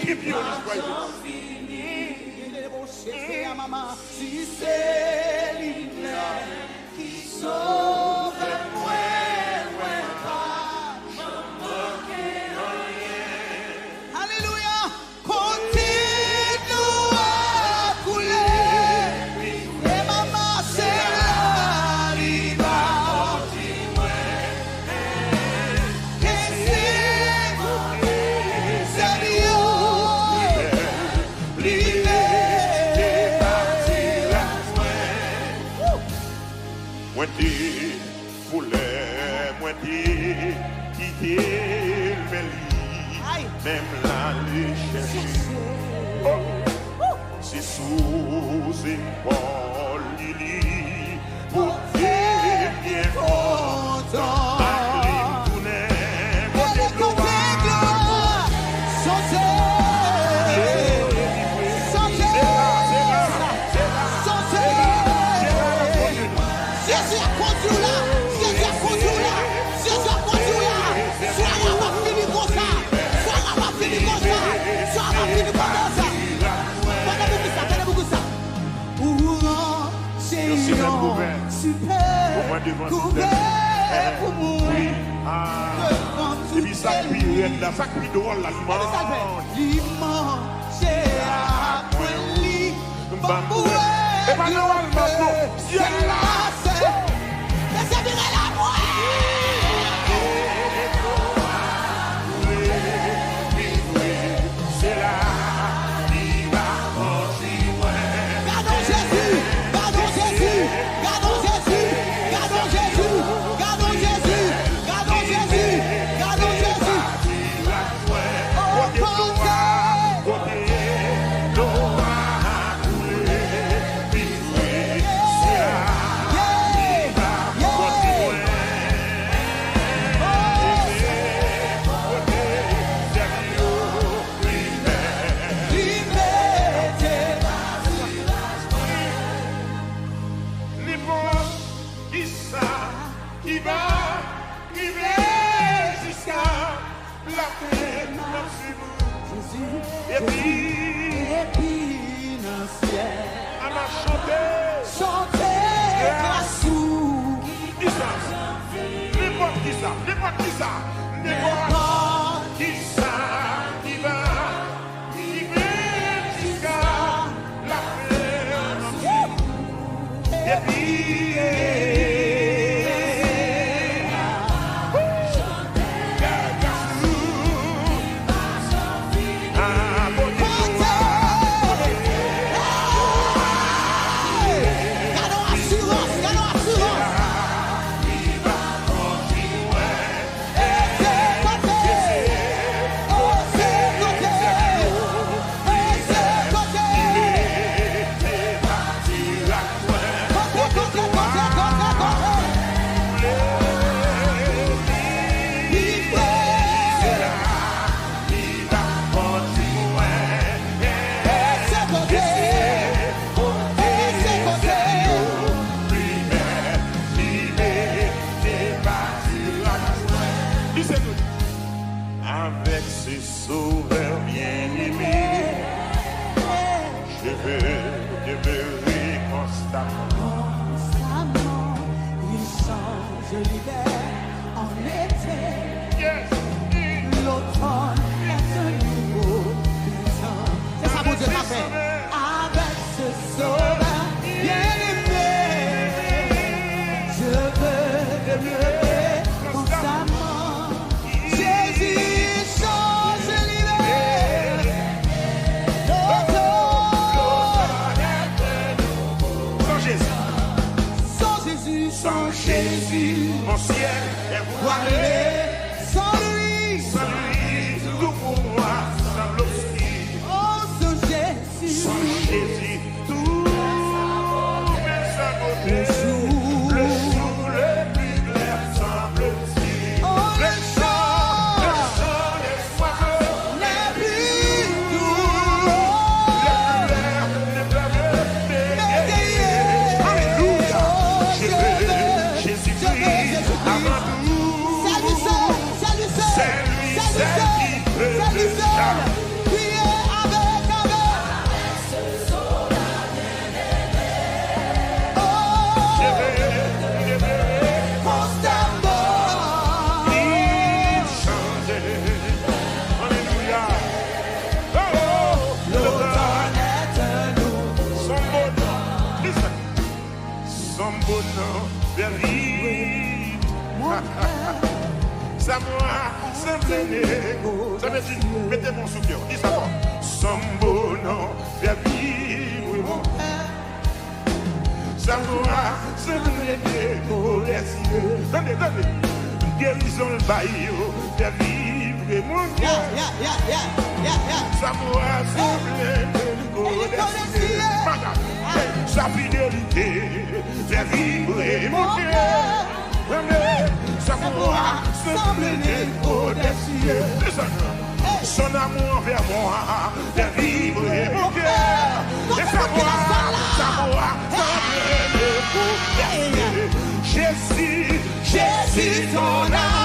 keep you in His presence. Si c'est l'hiver qui sauve moi, Alléluia. Continue à couler. Et maman, c'est la liberté. Et c'est Dieu. Moi t'es foulé, moi t'es quitté le lit, même la chercher. C'est sous épaule Lili, pour faire bien content. Pour mourir. Et puis ça qui est là, ça qui est drôle là, l'immense à Poili, Bamboué, et pas normalement, non, ciel là, laissez venir la c'est là, il va continuer. Gardons Jésus, gardons Jésus, gardons Jésus, gardons Jésus, gardons Jésus, gardons Jésus, gardons Jésus. Oh, Et puis, on a chanté, grâce ou qui ça, n'importe qui ça, n'importe qui ça, n'importe qui ça, qui va jusqu'à la fin. Et puis, avec ses sauveurs bien-aimés, je veux demeurer constamment. Il change l'hiver en été. Yes. L'automne est un nouveau printemps. C'est ça, mon Dieu, ça fait. Avec ce sauveur bien-aimé, je veux demeurer constamment. Jésus change l'hiver. L'automne est un nouveau. Sans Jésus, Sans Jésus, sans Jésus, mon ciel est voilé. Sans lui, faire vivre. Ça m'a semblé. Ça veut dire, mettez mon sous cœur, dis ça fort. Son beau nom, faire vivre mon cœur. Ça m'a semblé pour les cieux. Donnez. Guérison le baillot, faire vivre mon cœur. Ça m'a semblé pour les cieux. Sa fidélité, faire vivre mon cœur. Ça m'a semblé pour les cieux. Son amour vers moi, faire vivre mon cœur. Et ça m'a semblé pour les cieux. Jésus, ton âme.